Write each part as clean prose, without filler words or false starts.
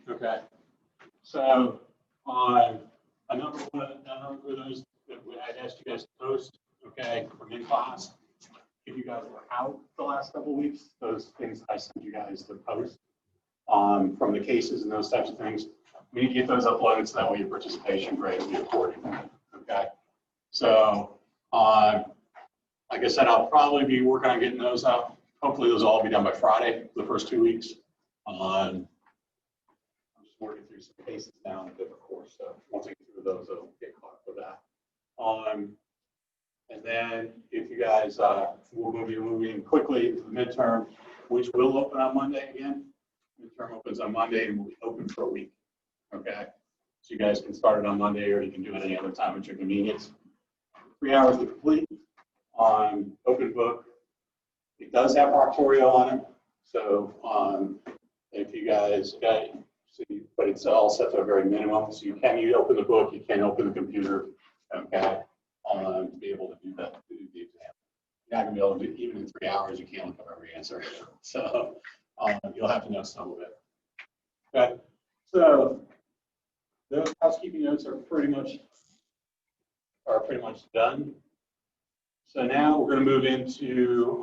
Okay. So on a number of those that I'd asked you guys to post, okay, from in class. If you guys were out the last couple of weeks, those things I sent you guys to post from the cases and those types of things, we need to get those uploaded so that way your participation grade will be according. Okay. So like I said, I'll probably be working on getting those up. Hopefully those will all be done by Friday, the first 2 weeks. I'm just working through some cases now in a different course, so once I get through those, I'll get caught up with that. And then if you guys will be moving quickly to the midterm, which will open on Monday again. Midterm opens on Monday and will be open for a week. Okay, so you guys can start it on Monday, or you can do it any other time at your convenience. 3 hours to complete on open book. It does have Proctorio on it, so if you guys but it's all set to a very minimum, so you can open the book, you can open the computer, okay, to be able to do that, to do the exam. You're not gonna be able to do, even in 3 hours, you can't look up every answer. So you'll have to know some of it. Okay, so those housekeeping notes are pretty much done. So now we're going to move into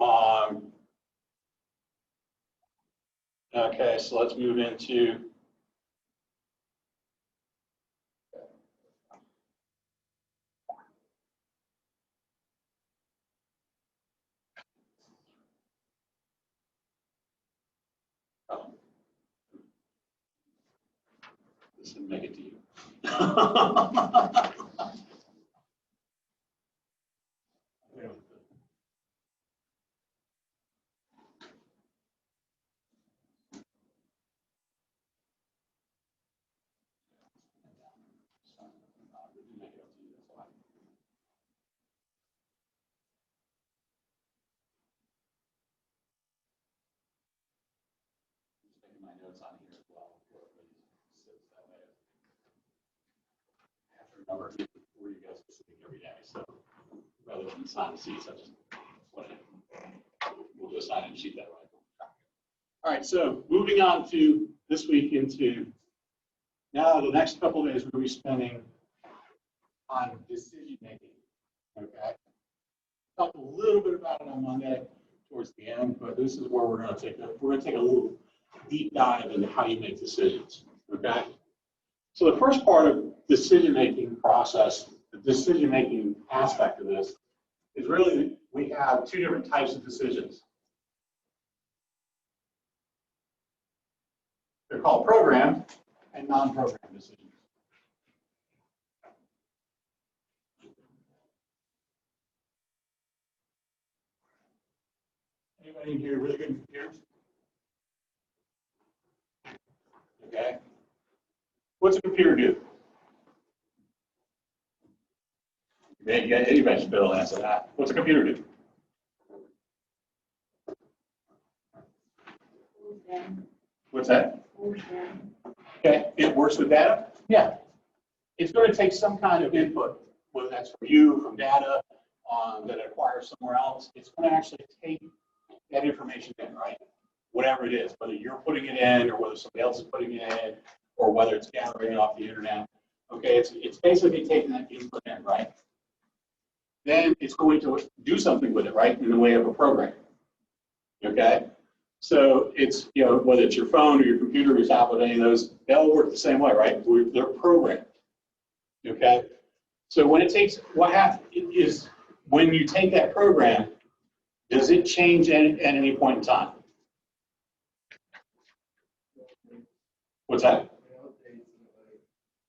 okay, so let's move into this didn't make it to you. My notes on here as well. I have to remember where you guys are sitting every day. So rather than sign the seats, I just we'll just sign and sheet that way. All right, so moving on to this week into now the next couple of days we'll be spending on decision making. Okay. Talked a little bit about it on Monday towards the end, but this is where we're going to take a little deep dive into how you make decisions. Okay. So the first part of decision-making process, the decision-making aspect of this, is really we have two different types of decisions. They're called programmed and non-programmed decisions. Anybody in here really good in computers? Okay. What's a computer do? Anybody should be able to answer that. What's a computer do? What's that? Okay, it works with data? Yeah. It's going to take some kind of input, whether that's from you, from data that it acquires somewhere else. It's going to actually take that information in, right? Whatever it is, whether you're putting it in or whether somebody else is putting it in or whether it's gathering it off the internet. Okay, it's basically taking that input in, right? Then it's going to do something with it, right, in the way of a program. Okay? So it's, whether it's your phone or your computer or your tablet, any of those, they all work the same way, right? They're programmed. Okay? So when it takes, what happens is when you take that program, does it change at any point in time? What's that?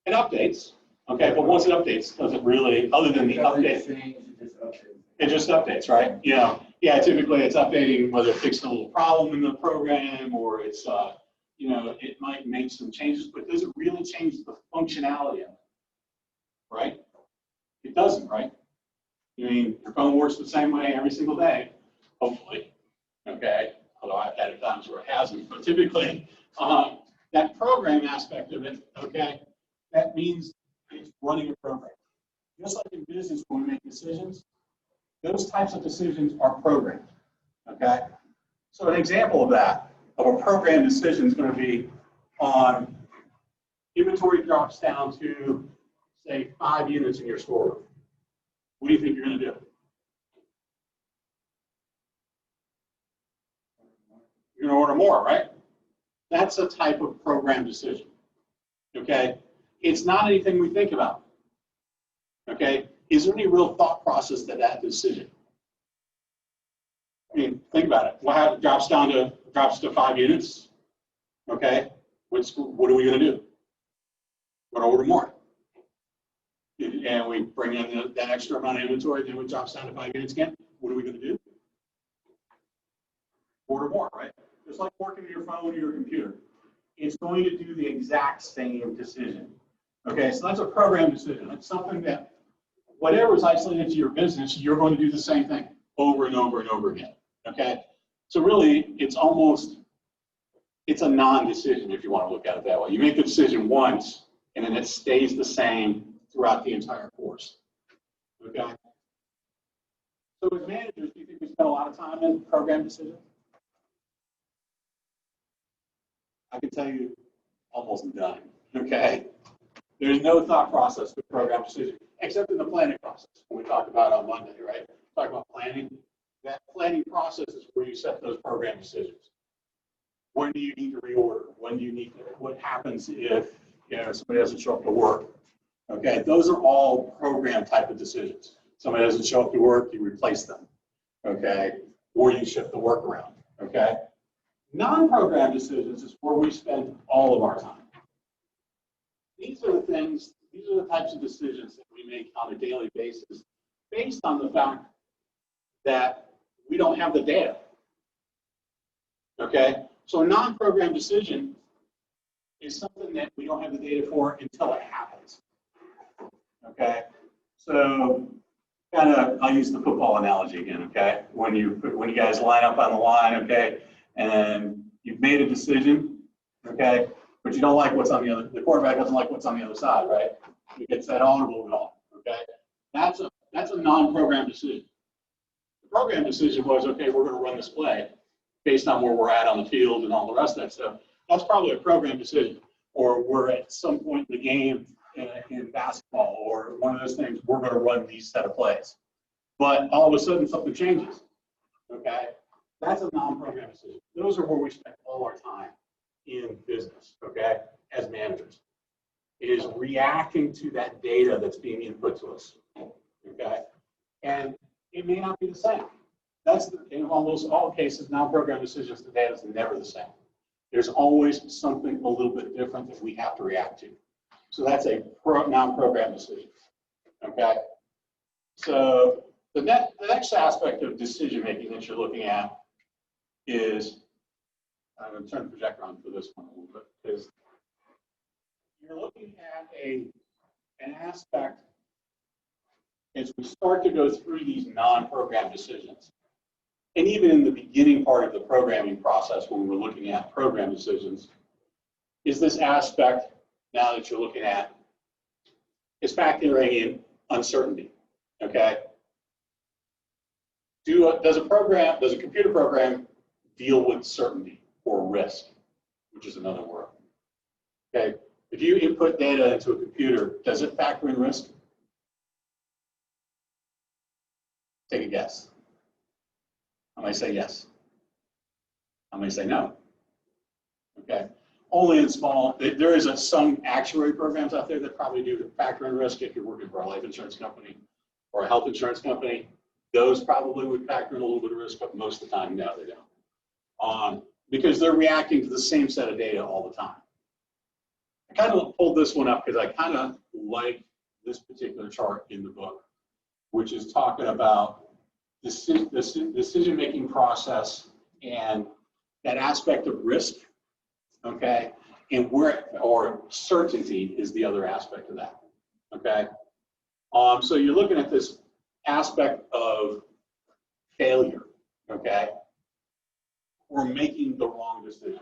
It updates. Okay, but once it updates, does it really, other than the update? It just updates, right? Yeah, typically it's updating whether it fixed a little problem in the program or it's, it might make some changes, but does it really change the functionality of it, right? It doesn't, right? I mean, your phone works the same way every single day, hopefully, okay? Although I've had times where it hasn't, but typically, that program aspect of it, okay, that means it's running a program. Just like in business, when we make decisions, those types of decisions are programmed, okay? So an example of that, of a programmed decision is going to be on inventory drops down to, say, 5 units in your storeroom. What do you think you're going to do? You're going to order more, right? That's a type of program decision. Okay? It's not anything we think about. Okay? Is there any real thought process to that decision? I mean, think about it. Well, how it drops to 5 units. Okay? What are we going to do? We're going to order more. And we bring in that extra amount of inventory, then it drops down to 5 units again. What are we going to do? Order more, right? Just like working your phone or your computer. It's going to do the exact same decision. Okay, so that's a program decision. It's something that, whatever is isolated to your business, you're going to do the same thing over and over and over again. Okay, so really, it's a non-decision if you want to look at it that way. You make the decision once, and then it stays the same throughout the entire course. Okay. So as managers, do you think we spend a lot of time in program decisions? I can tell you almost none. Okay. There's no thought process to program decision, except in the planning process, when we talked about on Monday, right? Talk about planning. That planning process is where you set those program decisions. When do you need to reorder? When do you need to, what happens if somebody doesn't show up to work? Okay, those are all program type of decisions. Somebody doesn't show up to work, you replace them. Okay, or you shift the work around. Okay, non-program decisions is where we spend all of our time. These are the types of decisions that we make on a daily basis based on the fact that we don't have the data. Okay, so a non-program decision is something that we don't have the data for until it happens. Okay, so I'll use the football analogy again. Okay, when you guys line up on the line, okay, and you've made a decision, okay, but you don't like what's on the quarterback doesn't like what's on the other side, right? He gets that on or move it on. Okay, that's a non-program decision. The program decision was, okay, we're going to run this play based on where we're at on the field and all the rest of that stuff. That's probably a program decision. Or we're at some point in the game in basketball or one of those things, we're going to run these set of plays. But all of a sudden something changes. Okay? That's a non-program decision. Those are where we spend all our time in business, okay, as managers, is reacting to that data that's being input to us. Okay? And it may not be the same. In almost all cases, non-program decisions, the data is never the same. There's always something a little bit different that we have to react to. So that's a non-program decision. Okay. So the next aspect of decision making that you're looking at is, I'm going to turn the projector on for this one a little bit, because you're looking at an aspect as we start to go through these non-program decisions. And even in the beginning part of the programming process, when we're looking at program decisions, is this aspect now that you're looking at is factoring in uncertainty. Okay? Does a computer program deal with certainty or risk, which is another word? Okay? If you input data into a computer, does it factor in risk? Take a guess. I might say yes. I might say no. Okay. Only in small, there is some actuary programs out there that probably do factor in risk if you're working for a life insurance company or a health insurance company. Those probably would factor in a little bit of risk, but most of the time, no, they don't. Because they're reacting to the same set of data all the time. I kind of pulled this one up because I kind of like this particular chart in the book, which is talking about decision-making process and that aspect of risk, okay, and or certainty is the other aspect of that, okay. So you're looking at this aspect of failure, okay, or making the wrong decision.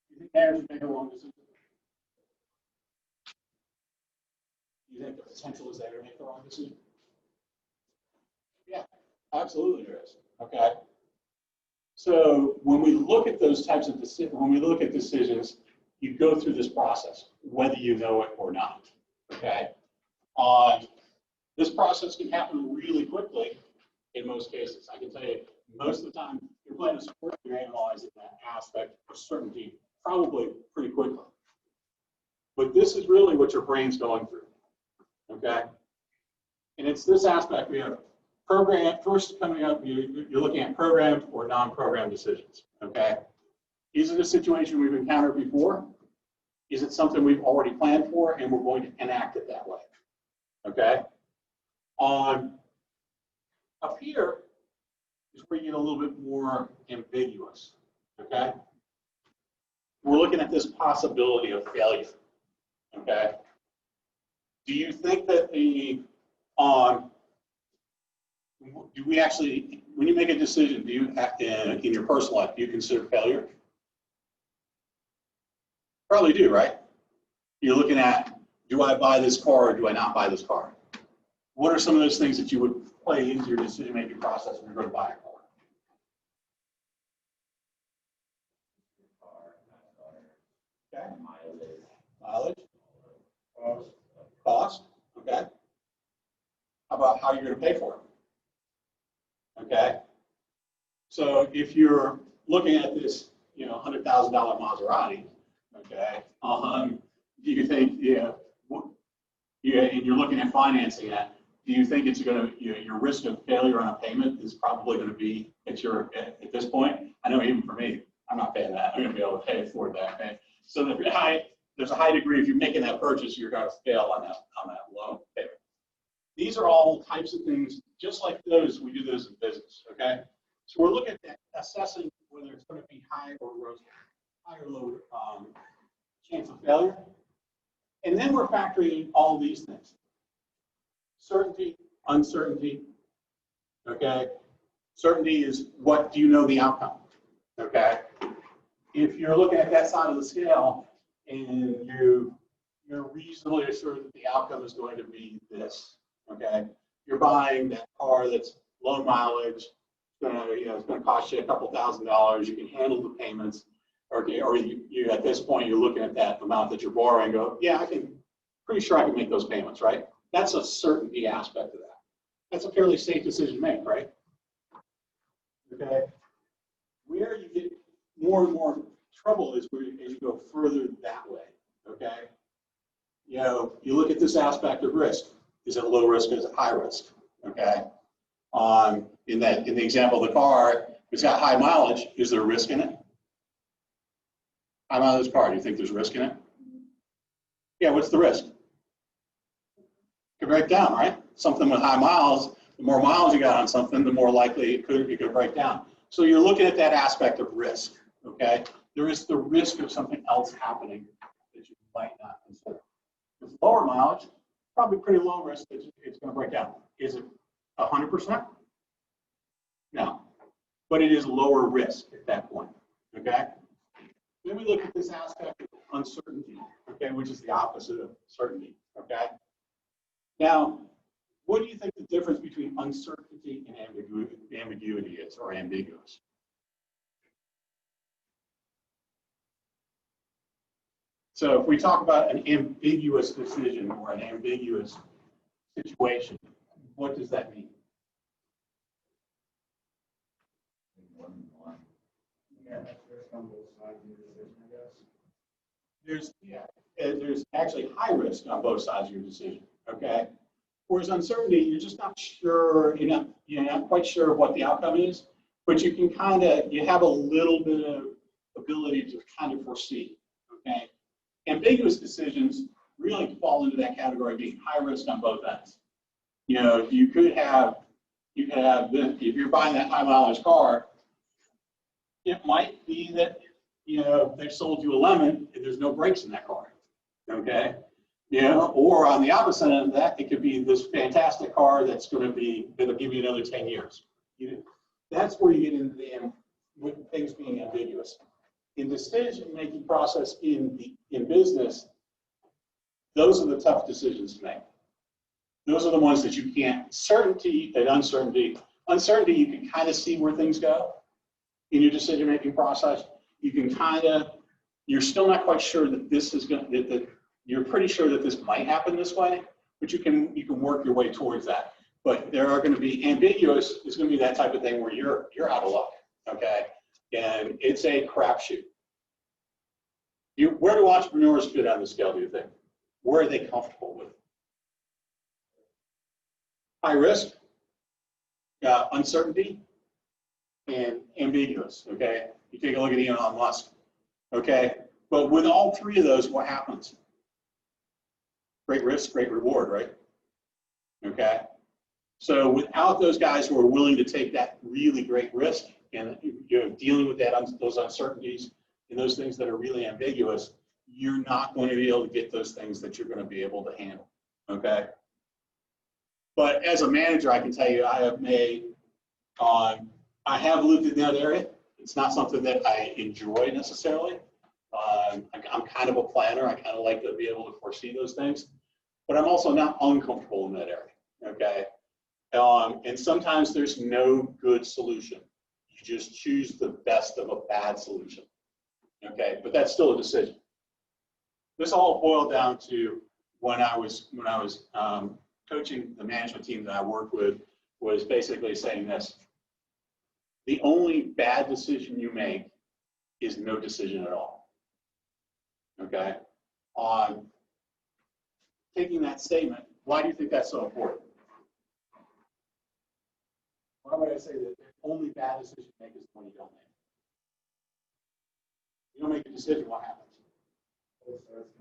You think managers make a wrong decision? You think the potential is there to make the wrong decision? Yeah, absolutely there is. Okay. So when we look at those types of decisions, you go through this process, whether you know it or not, okay? This process can happen really quickly in most cases. I can tell you, most of the time, you're playing a sport, you're analyzing that aspect of certainty probably pretty quickly. But this is really what your brain's going through, okay? And it's this aspect we have program, first coming up, you're looking at programmed or non-programmed decisions, okay? Is it a situation we've encountered before? Is it something we've already planned for and we're going to enact it that way, okay? Up here is where you get a little bit more ambiguous, okay? We're looking at this possibility of failure, okay? Do you think that do we actually, when you make a decision, do you act in your personal life, do you consider failure? Probably do, right? You're looking at, do I buy this car or do I not buy this car? What are some of those things that you would play into your decision-making process when you're going to buy a car? Okay. Mileage. Cost. Okay. How about how you're going to pay for it? Okay. So if you're looking at this, $100,000 Maserati, okay, do you think, and you're looking at financing it, do you think it's going to, your risk of failure on a payment is probably going to be at this point? I know even for me, I'm not paying that. I'm going to be able to pay for that. Okay? So there's a high degree, if you're making that purchase, you're going to fail on that loan payment. These are all types of things, just like those, we do those in business, okay? So we're looking at assessing whether it's going to be high or low chance of failure. And then we're factoring in all these things. Certainty, uncertainty, okay? Certainty is what do you know the outcome, okay? If you're looking at that side of the scale and you're reasonably assured that the outcome is going to be this, okay? You're buying that car that's low mileage, it's going to cost you a couple $1,000s. You can handle the payments, or you at this point you're looking at that amount that you're borrowing. And go, yeah, pretty sure I can make those payments, right? That's a certainty aspect of that. That's a fairly safe decision to make, right? Okay. Where you get more and more trouble is as you go further that way. Okay. You look at this aspect of risk. Is it low risk or is it high risk? Okay. In the example of the car, it's got high mileage. Is there risk in it? High mileage car. Do you think there's risk in it? Yeah. What's the risk? It could break down, right? Something with high miles. The more miles you got on something, the more likely it could break down. So you're looking at that aspect of risk. Okay. There is the risk of something else happening that you might not consider. With lower mileage, probably pretty low risk that it's going to break down. Is it 100%? No, but it is lower risk at that point, okay? Then we look at this aspect of uncertainty, okay, which is the opposite of certainty, okay? Now, what do you think the difference between uncertainty and ambiguity is, or ambiguous? So if we talk about an ambiguous decision or an ambiguous situation, what does that mean? Yeah, there's on both sides of your decision, I guess. There's actually high risk on both sides of your decision, okay? Whereas uncertainty, you're just not sure, you're not quite sure what the outcome is, but you can you have a little bit of ability to kind of foresee, okay? Ambiguous decisions really fall into that category of being high risk on both ends. You could have this, if you're buying that high mileage car, it might be that, they've sold you a lemon and there's no brakes in that car, okay? Or on the opposite end of that, it could be this fantastic car that'll give you another 10 years. That's where you get into with things being ambiguous. In decision-making process in business, those are the tough decisions to make. Those are the ones that you can't. Certainty and uncertainty. Uncertainty, you can kind of see where things go in your decision-making process. You can kind of you're still not quite sure that this is going to, that you're pretty sure that this might happen this way, but you can work your way towards that. But there are going to be ambiguous, it's going to be that type of thing where you're out of luck, okay? And it's a crapshoot. Where do entrepreneurs fit on the scale, do you think? Where are they comfortable with? High risk, uncertainty, and ambiguous, okay? You take a look at Elon Musk, okay? But with all three of those, what happens? Great risk, great reward, right? Okay? So without those guys who are willing to take that really great risk and dealing with those uncertainties and those things that are really ambiguous, you're not going to be able to get those things that you're going to be able to handle, okay? But as a manager, I can tell you I have made, I have lived in that area. It's not something that I enjoy necessarily. I'm kind of a planner. I kind of like to be able to foresee those things, but I'm also not uncomfortable in that area, okay? And sometimes there's no good solution. You just choose the best of a bad solution, okay? But that's still a decision. This all boiled down to when I was coaching the management team that I worked with, was basically saying this: the only bad decision you make is no decision at all. Okay? Taking that statement, why do you think that's so important? Why would I say that the only bad decision you make is the one you don't make? You don't make a decision, what happens? So that's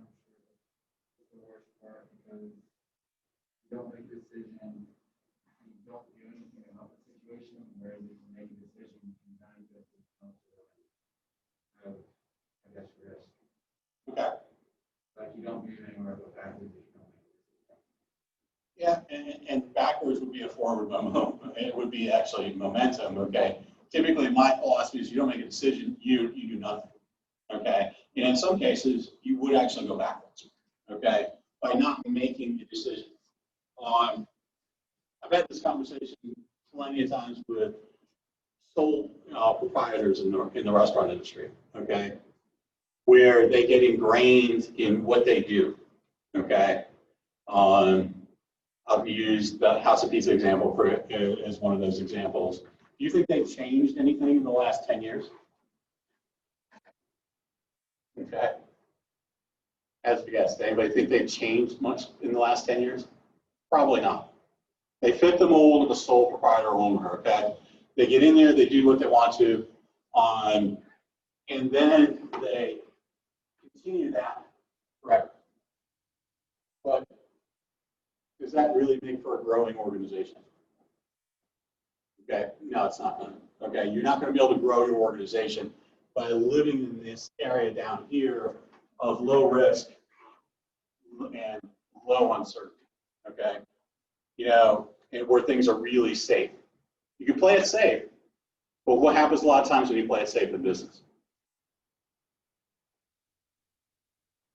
the worst part, because you don't make a decision, you don't do anything about the situation, whereas if you make a decision, you can kind of get I guess, risk. Okay. Like you don't move anywhere but backwards if you don't make a decision. Yeah, and backwards would be a forward momentum. It would be actually momentum, okay? Typically, my philosophy is you don't make a decision, you do nothing, okay? And in some cases, you would actually go backwards, okay, by not making a decision. I've had this conversation plenty of times with sole proprietors in the restaurant industry, okay, where they get ingrained in what they do, okay? I'll use the House of Pizza example as one of those examples. Do you think they've changed anything in the last 10 years? Okay. As a guess, anybody think they've changed much in the last 10 years? Probably not. They fit the mold of a sole proprietor owner, okay? They get in there, they do what they want to, and then they continue that forever. But does that really make for a growing organization? Okay, no, it's not going to. Okay, you're not going to be able to grow your organization by living in this area down here of low risk and low uncertainty. Okay, and where things are really safe. You can play it safe, but what happens a lot of times when you play it safe in business?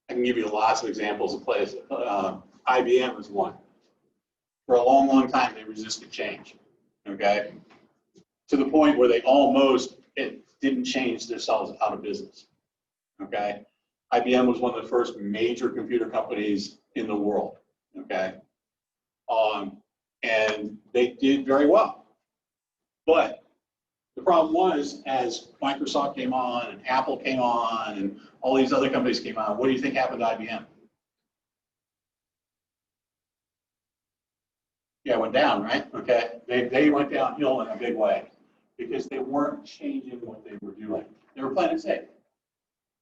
I can give you lots of examples of plays. IBM is one. For a long, long time, they resisted change. Okay, to the point where they almost didn't change themselves out of business. Okay, IBM was one of the first major computer companies in the world. Okay, and they did very well. But the problem was, as Microsoft came on and Apple came on and all these other companies came on, what do you think happened to IBM? Yeah, it went down, right? Okay, they went downhill in a big way because they weren't changing what they were doing. They were playing it safe.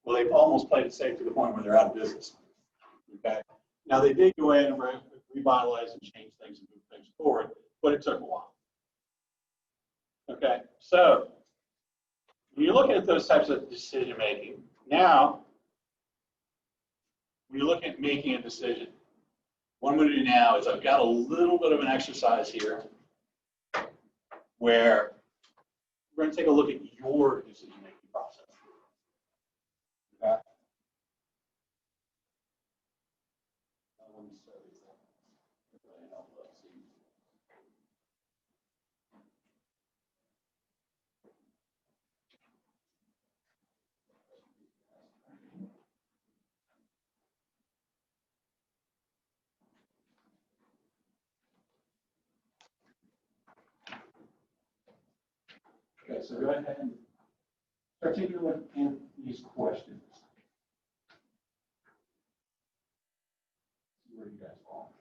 Well, they've almost played it safe to the point where they're out of business. Okay, now they did go in and revitalize and change things and move things forward, but it took a while. Okay, so when you're looking at those types of decision making, now when you're looking at making a decision, what I'm going to do now is I've got a little bit of an exercise here where we're going to take a look at your decision making process. Okay. so go ahead and articulate in these questions. See where you guys fall.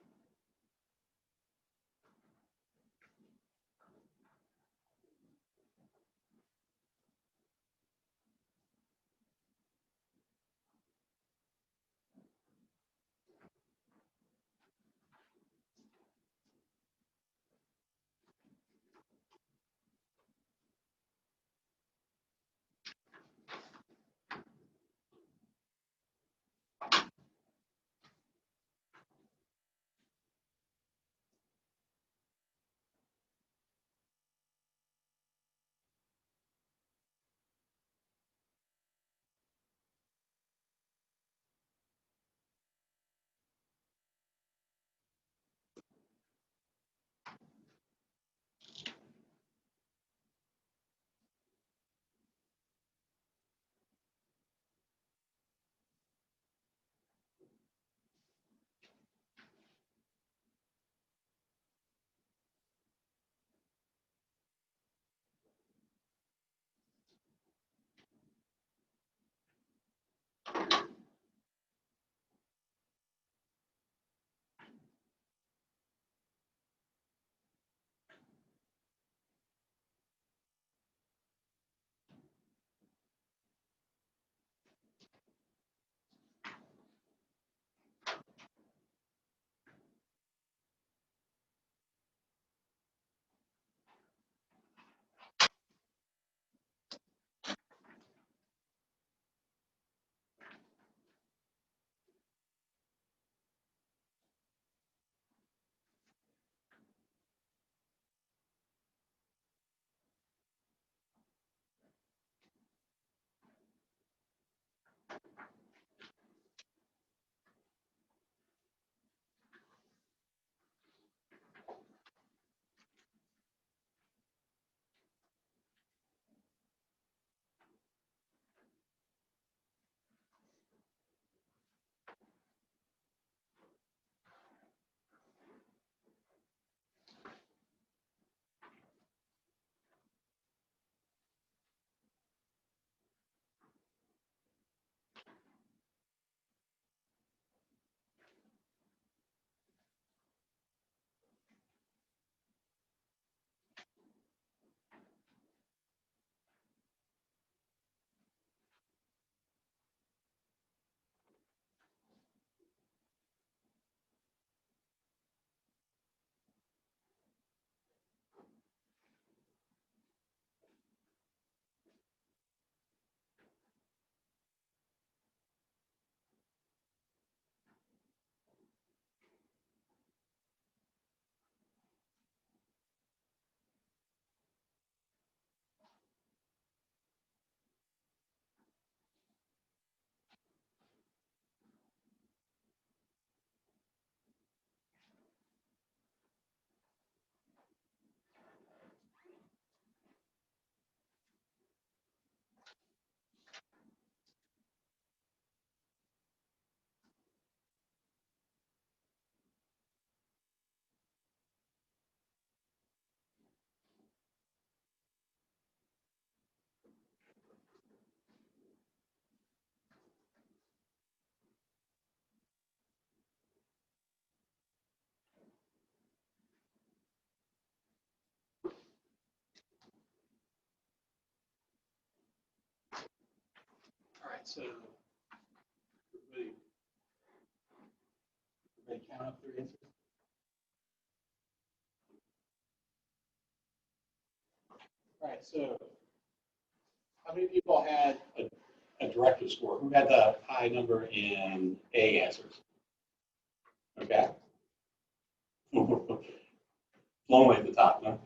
All right, so everybody count up their answers. All right, so how many people had a directive score? Who had the high number in A answers? Okay. Lonely at the top, no?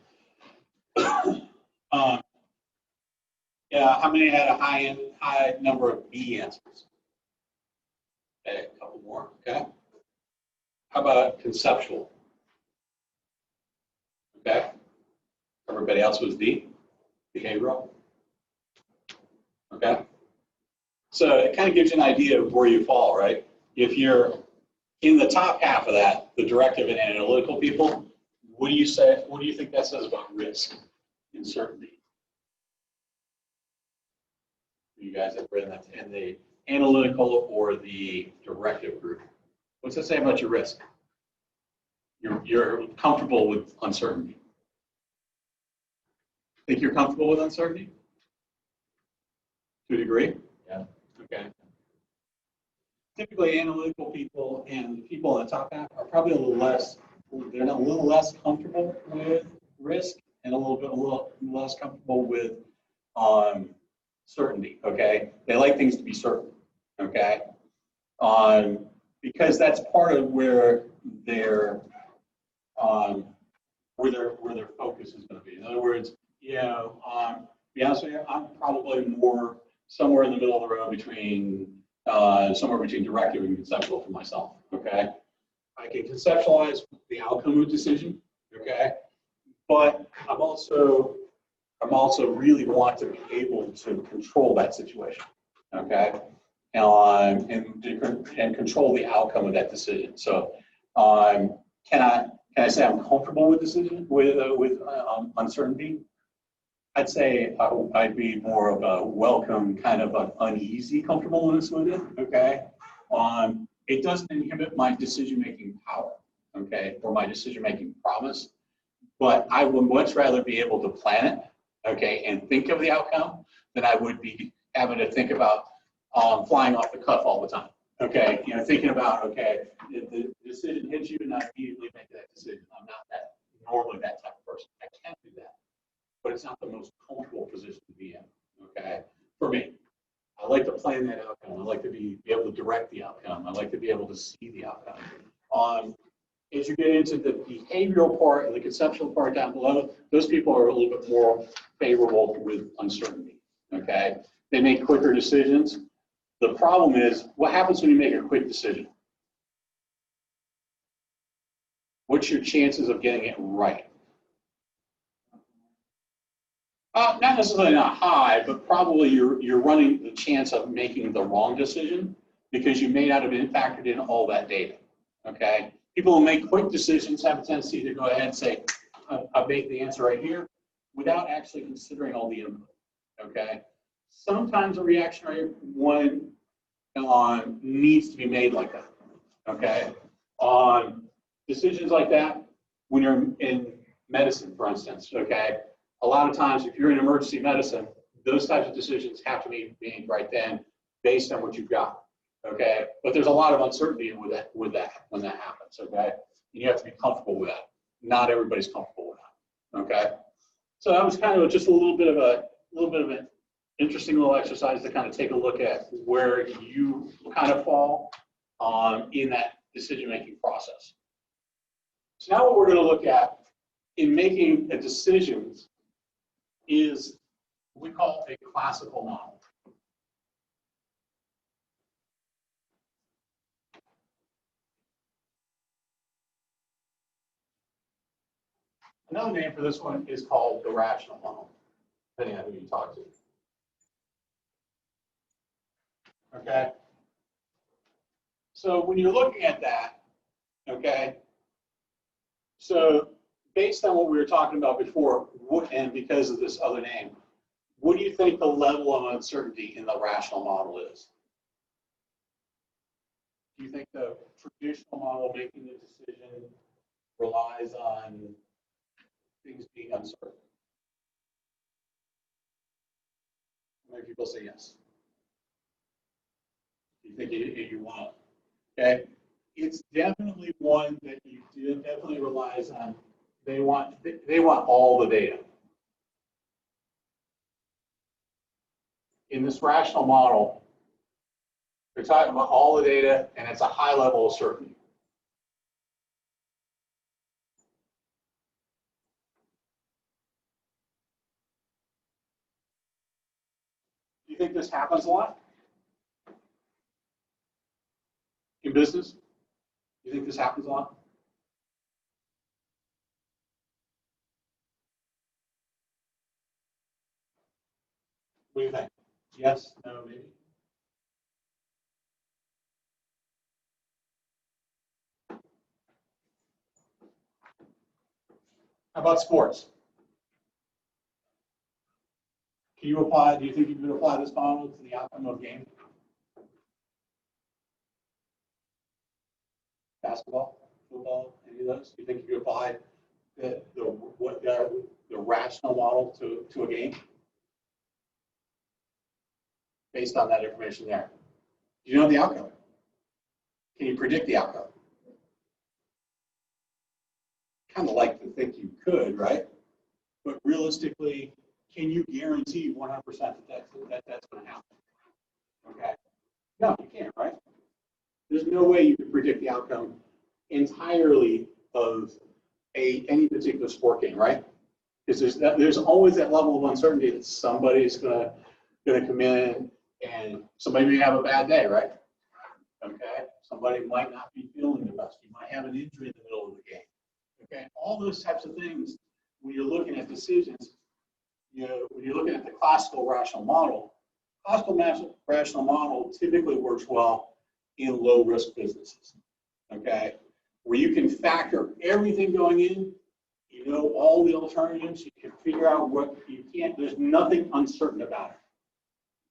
Yeah, how many had a high number of B answers? Okay, a couple more, okay. How about conceptual? Okay. Everybody else was D, behavioral. Okay. So it kind of gives you an idea of where you fall, right? If you're in the top half of that, the directive and analytical people, what do you say? What do you think that says about risk and certainty? You guys that were in that, in the analytical or the directive group. What's that say about your risk? You're comfortable with uncertainty. Think you're comfortable with uncertainty? To a degree? Yeah. Okay. Typically, analytical people and the people on the top half are probably a little less, they're a little less comfortable with risk and a little less comfortable with certainty, okay? They like things to be certain, okay? Because that's part of where their focus is going to be. In other words, you know, to be honest with you, I'm probably more somewhere in the middle of the road between somewhere between directive and conceptual for myself. Okay, I can conceptualize the outcome of a decision. Okay, but I'm also really want to be able to control that situation. Okay, and control the outcome of that decision. So, can I say I'm comfortable with decision with uncertainty? I'd say I'd be more of a welcome kind of an uneasy comfortableness with it. Okay, it doesn't inhibit my decision-making power. Okay, or my decision-making promise, but I would much rather be able to plan it. Okay, and think of the outcome than I would be having to think about flying off the cuff all the time. Okay, you know, thinking about, okay, the decision hits you and I immediately make that decision. I'm not normally that type of person. I can do that, but it's not the most comfortable position to be in. Okay, for me, I like to plan that outcome. I like to be able to direct the outcome. I like to be able to see the outcome. As you get into the behavioral part and the conceptual part down below, those people are a little bit more favorable with uncertainty. Okay, they make quicker decisions. The problem is, what happens when you make a quick decision? What's your chances of getting it right? Not necessarily not high, but probably you're running the chance of making the wrong decision because you may not have factored in all that data. Okay, people who make quick decisions have a tendency to go ahead and say, "I've made the answer right here," without actually considering all the input. Okay, sometimes a reactionary one needs to be made like that. Okay, on decisions like that, when you're in medicine, for instance. Okay, a lot of times if you're in emergency medicine, those types of decisions have to be made right then based on what you've got. Okay, but there's a lot of uncertainty with that when that happens. Okay, you have to be comfortable with that. Not everybody's comfortable with that. Okay, so that was kind of just a little bit of an interesting little exercise to kind of take a look at where you kind of fall in that decision-making process. So now what we're going to look at in making a decision is what we call a classical model. Another name for this one is called the rational model, depending on who you talk to. Okay? So when you're looking at that, okay, so based on what we were talking about before, and because of this other name, what do you think the level of uncertainty in the rational model is? Do you think the traditional model making the decision relies on things being uncertain? Many people say yes. You think you want, okay? It's definitely one that definitely relies on. They want all the data. In this rational model, they're talking about all the data, and it's a high level of certainty. Do you think this happens a lot in business? Do you think this happens a lot? What do you think? Yes, no, maybe? How about sports? Can you apply, do you think you could apply this model to the outcome of game? Basketball, football, any of those? Do you think you could apply the rational model to a game? Based on that information there. Do you know the outcome? Can you predict the outcome? Kind of like to think you could, right? But realistically, can you guarantee 100% that that's going to happen? Okay. No, you can't, right? There's no way you can predict the outcome entirely of any particular sport game, right? Because there's always that level of uncertainty that somebody's going to come in and somebody may have a bad day, right? Okay. Somebody might not be feeling the best. You might have an injury in the middle of the game. Okay. All those types of things when you're looking at decisions. When you're looking at the classical rational model typically works well in low-risk businesses, okay? Where you can factor everything going in, you know all the alternatives, you can figure out what you can't, there's nothing uncertain about it.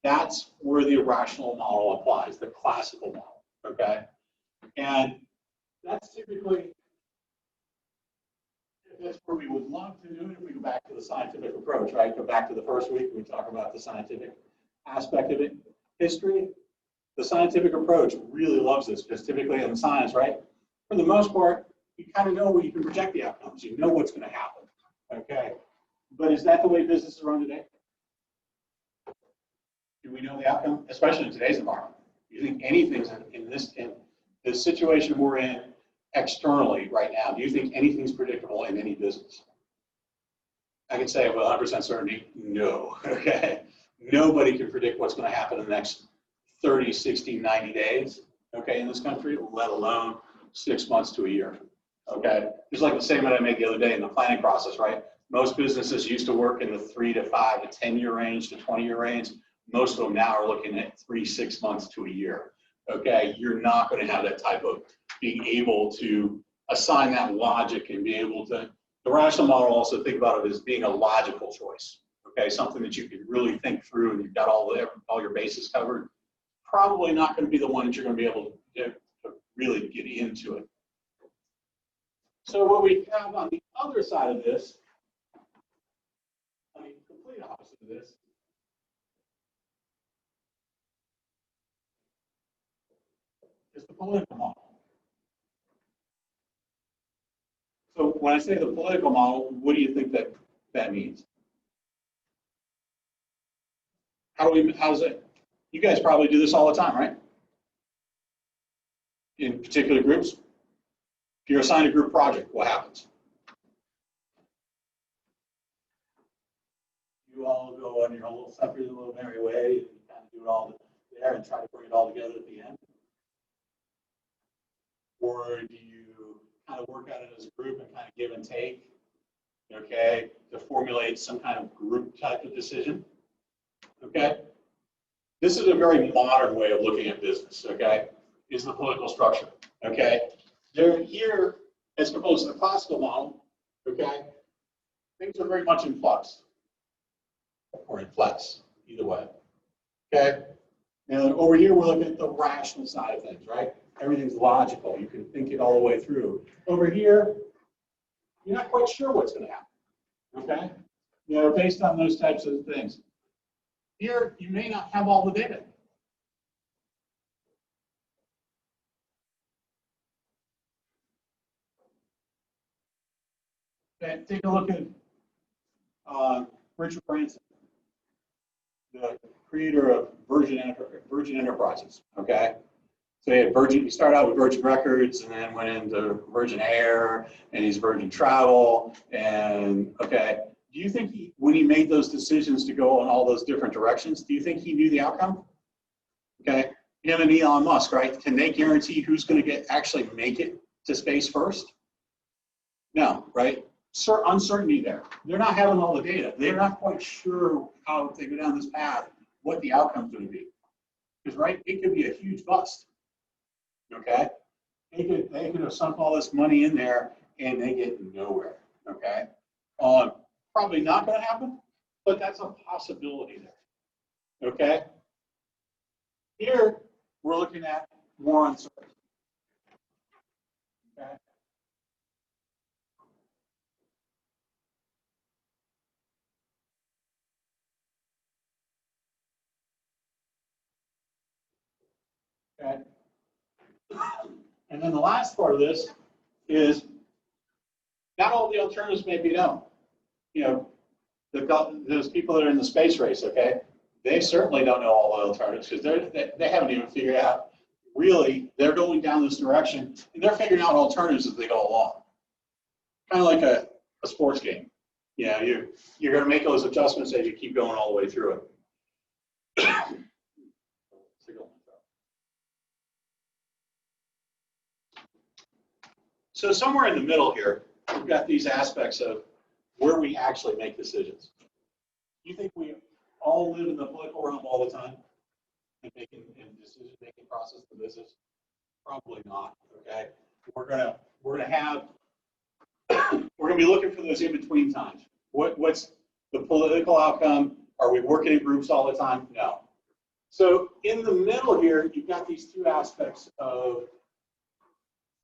That's where the rational model applies, the classical model, okay? And that's typically, that's where we would love to do it if we go back to the scientific approach, right? Go back to the first week, we talk about the scientific aspect of it. History, the scientific approach really loves this because typically in science, right? For the most part, you kind of know where you can project the outcomes. You know what's going to happen, okay? But is that the way businesses run today? Do we know the outcome, especially in today's environment? Do you think anything's in the situation we're in externally right now, do you think anything's predictable in any business? I can say with 100% certainty, no, okay? Nobody can predict what's going to happen in the next 30, 60, 90 days, okay, in this country, let alone 6 months to a year, okay? Just like the statement I made the other day in the planning process, right? Most businesses used to work in the 3 to 5 to 10 year range to 20-year range. Most of them now are looking at 3, 6 months to a year, okay? You're not going to have that type of being able to assign that logic and be able to, the rational model also think about it as being a logical choice, okay? Something that you can really think through and you've got all your bases covered. Probably not going to be the one that you're going to be able to really get into it. So what we have on the other side of this, I mean, complete opposite of this, is the political model. So when I say the political model, what do you think that means? How's it? You guys probably do this all the time, right? In particular groups. If you're assigned a group project, what happens? You all go on your own little separate little merry way and you kind of do it all there and try to bring it all together at the end. Or do you kind of work at it as a group and kind of give and take, okay, to formulate some kind of group type of decision, okay? This is a very modern way of looking at business, okay, is the political structure, okay? They're here, as opposed to the classical model, okay, things are very much in flux, or in flex, either way, okay? And over here, we're looking at the rational side of things, right? Everything's logical. You can think it all the way through. Over here, you're not quite sure what's going to happen, okay? Based on those types of things. Here, you may not have all the data. Okay, take a look at Richard Branson, the creator of Virgin Enterprises, okay? So he started out with Virgin Records and then went into Virgin Air and he's Virgin Travel and, okay. Do you think when he made those decisions to go in all those different directions, do you think he knew the outcome? Okay, him and Elon Musk, right? Can they guarantee who's going to actually make it to space first? No, right? Uncertainty there. They're not having all the data. They're not quite sure how, if they go down this path, what the outcome's going to be. Because, right, it could be a huge bust. Okay? They could have sunk all this money in there and they get nowhere. Okay? Probably not going to happen, but that's a possibility there. Okay? Here, we're looking at more uncertainty. Okay? Okay? And then the last part of this is not all the alternatives may be known. You know, those people that are in the space race, okay, they certainly don't know all the alternatives because they haven't even figured out, really, they're going down this direction and they're figuring out alternatives as they go along. Kind of like a sports game. You know, you're going to make those adjustments as you keep going all the way through it. So somewhere in the middle here, we've got these aspects of where we actually make decisions. You think we all live in the political realm all the time and decision-making process of the business? Probably not. Okay, we're gonna be looking for those in-between times. What's the political outcome? Are we working in groups all the time? No. So in the middle here, you've got these two aspects of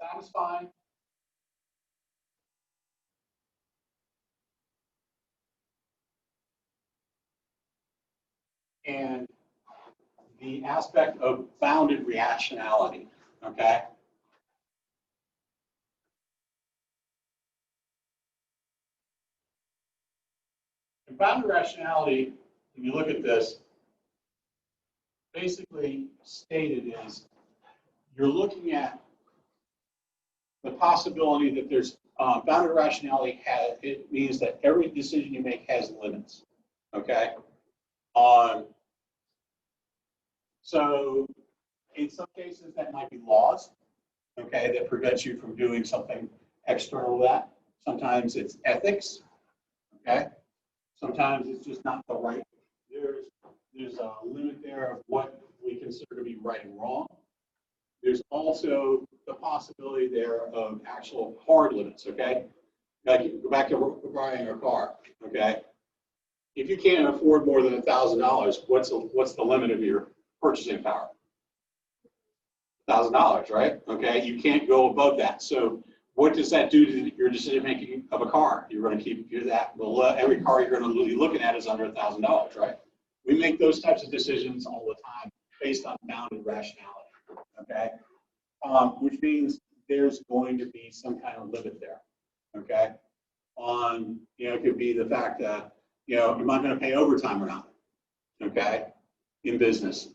satisfying and the aspect of bounded rationality, okay? And bounded rationality, when you look at this, basically stated is you're looking at the possibility that there's bounded rationality it means that every decision you make has limits, okay? So in some cases that might be laws, okay, that prevents you from doing something external to that. Sometimes it's ethics, okay? Sometimes it's just not the right. There's a limit there of what we consider to be right and wrong. There's also the possibility there of actual hard limits, okay? Like go back to buying a car, okay? If you can't afford more than $1,000, what's the limit of your purchasing power? $1,000, right? Okay, you can't go above that. So what does that do to your decision making of a car? You're going to keep that. Well, every car you're going to be looking at is under $1,000, right? We make those types of decisions all the time based on bounded rationality, okay? Which means there's going to be some kind of limit there, okay? It could be the fact that, am I going to pay overtime or not, okay, in business?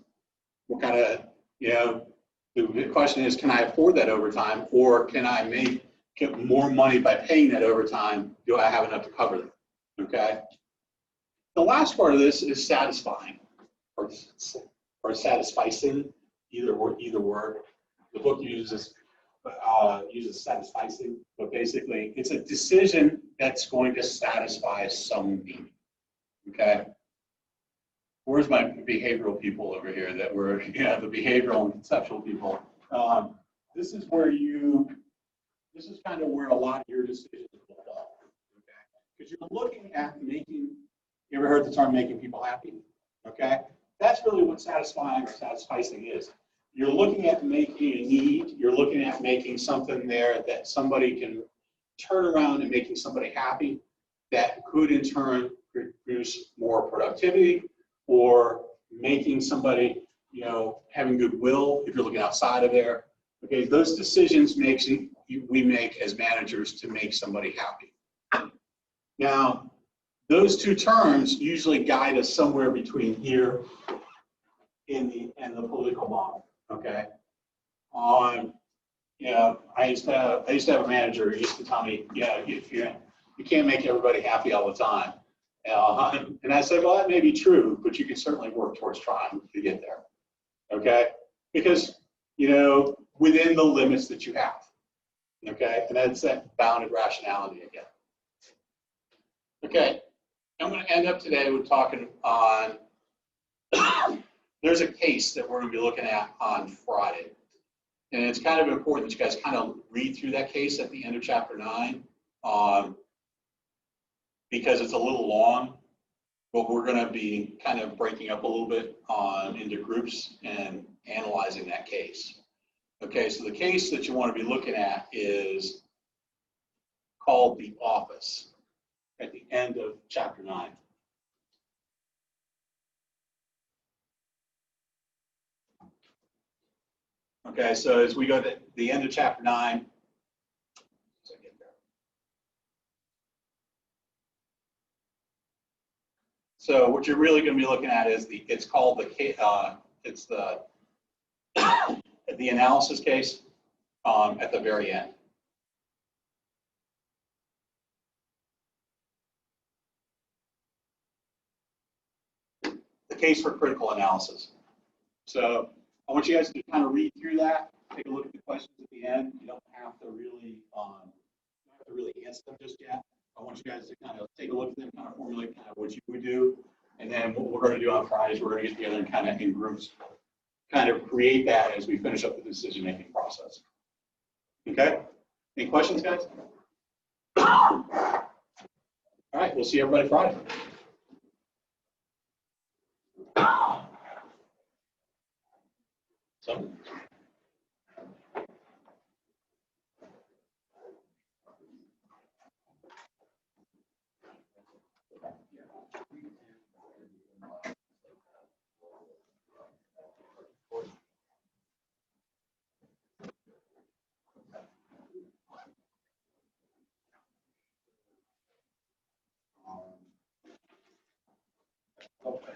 What kind of, the question is, can I afford that overtime, or can I get more money by paying that overtime? Do I have enough to cover that? Okay. The last part of this is satisfying, or satisficing, either word. The book uses satisficing, but basically it's a decision that's going to satisfy some need. Okay. Where's my behavioral people over here that were, the behavioral and conceptual people? This is kind of where a lot of your decisions will fall, okay? Because you're looking at you ever heard the term making people happy? Okay? That's really what satisfying or satisficing is. You're looking at making a need, you're looking at making something there that somebody can turn around and making somebody happy that could in turn produce more productivity, or making somebody, having goodwill if you're looking outside of there. Okay, those decisions we make as managers to make somebody happy. Now, those two terms usually guide us somewhere between here and the political model. Okay. I used to have a manager who used to tell me, you can't make everybody happy all the time. And I said, well, that may be true, but you can certainly work towards trying to get there, okay? Because, within the limits that you have, okay? And that's that bounded rationality again. Okay, I'm going to end up today with talking on, there's a case that we're going to be looking at on Friday. And it's kind of important that you guys kind of read through that case at the end of chapter 9. Because it's a little long, but we're going to be kind of breaking up a little bit into groups and analyzing that case. Okay, so the case that you want to be looking at is called The Office at the end of chapter 9. Okay, so as we go to the end of chapter 9, so what you're really going to be looking at is it's called the analysis case at the very end. The case for critical analysis. So I want you guys to kind of read through that, take a look at the questions at the end. You don't have to really answer them just yet. I want you guys to kind of take a look at them, kind of formulate kind of what you would do. And then what we're going to do on Fridays, we're going to get together and kind of in groups, kind of create that as we finish up the decision-making process. Okay? Any questions, guys? All right, we'll see everybody Friday. So. Okay.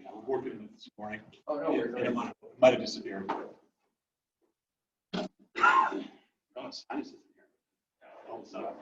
I'm working with it this morning. Oh, no, And it might have disappeared. Oh, it's nice. Oh, it's not.